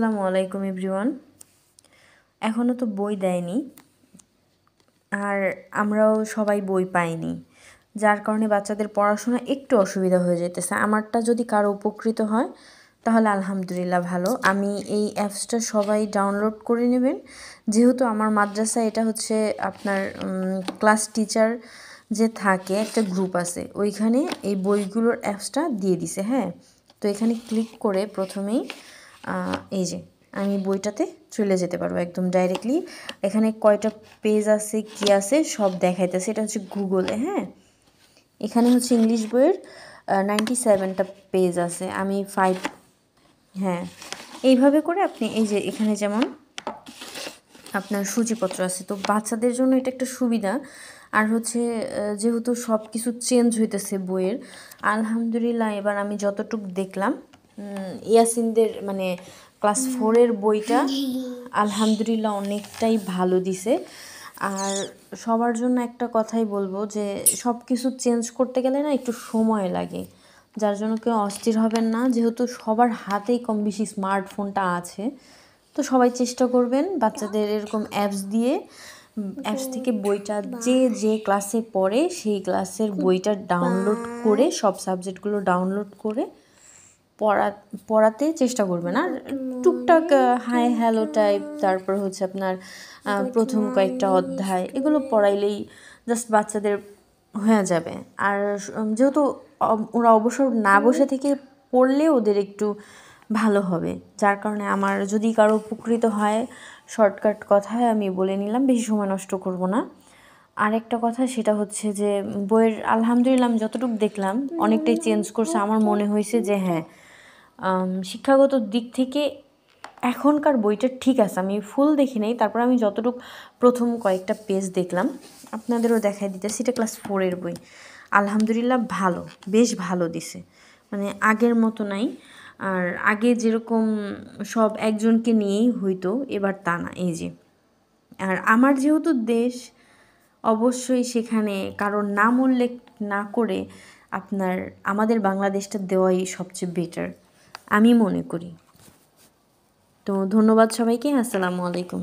আসসালামু আলাইকুম এভরিওয়ান। এখনও তো বই দেয়নি, আর আমরাও সবাই বই পাইনি, যার কারণে বাচ্চাদের পড়াশোনা একটু অসুবিধা হয়ে যেতেছে। আমারটা যদি কারো উপকৃত হয় তাহলে আলহামদুলিল্লাহ ভালো। আমি এই অ্যাপসটা সবাই ডাউনলোড করে নেবেন, যেহেতু আমার মাদ্রাসায় এটা হচ্ছে আপনার ক্লাস টিচার যে থাকে একটা গ্রুপ আছে, ওইখানে এই বইগুলোর অ্যাপসটা দিয়ে দিছে। হ্যাঁ, তো এখানে ক্লিক করে প্রথমেই এই যে আমি বইটাতে চলে যেতে পারবো একদম ডাইরেক্টলি। এখানে কয়টা পেজ আছে কি আছে সব দেখাইতেছে, এটা হচ্ছে গুগলে। হ্যাঁ, এখানে হচ্ছে ইংলিশ বইয়ের 97টা পেজ আছে, আমি 5। হ্যাঁ, এইভাবে করে আপনি এই যে এখানে যেমন আপনার সূচিপত্র আছে, তো বাচ্চাদের জন্য এটা একটা সুবিধা। আর হচ্ছে যেহেতু সব কিছু চেঞ্জ হইতেছে বইয়ের, আলহামদুলিল্লাহ এবার আমি যতটুকু দেখলাম ইয়াসিনদের মানে ক্লাস 4-এর বইটা আলহামদুলিল্লাহ অনেকটাই ভালো দিছে। আর সবার জন্য একটা কথাই বলবো যে সব কিছু চেঞ্জ করতে গেলে না একটু সময় লাগে, যার জন্য কেউ অস্থির হবেন না। যেহেতু সবার হাতেই কম বেশি স্মার্টফোনটা আছে, তো সবাই চেষ্টা করবেন বাচ্চাদের এরকম অ্যাপস থেকে বইটা যে ক্লাসে পড়ে সেই ক্লাসের বইটা ডাউনলোড করে, সব সাবজেক্টগুলো ডাউনলোড করে পড়াতে চেষ্টা করবেন। আর টুকটাক হাই হ্যালো টাইপ, তারপর হচ্ছে আপনার প্রথম কয়েকটা অধ্যায়, এগুলো পড়াইলেই জাস্ট বাচ্চাদের হয়ে যাবে। আর যেহেতু ওরা অবসর না বসে থেকে পড়লে ওদের একটু ভালো হবে, যার কারণে আমার যদি কারো উপকৃত হয়, শর্টকাট কথায় আমি বলে নিলাম, বেশি সময় নষ্ট করব না। আরেকটা কথা সেটা হচ্ছে যে বইয়ের আলহামদুলিল্লাহ আমি যতটুকু দেখলাম অনেকটাই চেঞ্জ করছে। আমার মনে হয়েছে যে হ্যাঁ, শিক্ষাগত দিক থেকে এখনকার বইটা ঠিক আছে। আমি ফুল দেখি নাই, তারপর আমি যতটুকু প্রথম কয়েকটা পেজ দেখলাম আপনাদেরও দেখাই দিতেছি। এটা ক্লাস 4-এর বই, আলহামদুলিল্লাহ ভালো, বেশ ভালো দিছে, মানে আগের মতো নাই। আর আগে যেরকম সব একজনকে নিয়েই হইতো, এবার তা না। এই যে, আর আমার যেহেতু দেশ, অবশ্যই সেখানে কারোর নাম উল্লেখ না করে আপনার আমাদের বাংলাদেশটা দেওয়াই সবচেয়ে বেটার আমি মনে করি। তো ধন্যবাদ সবাইকে, আসসালামু আলাইকুম।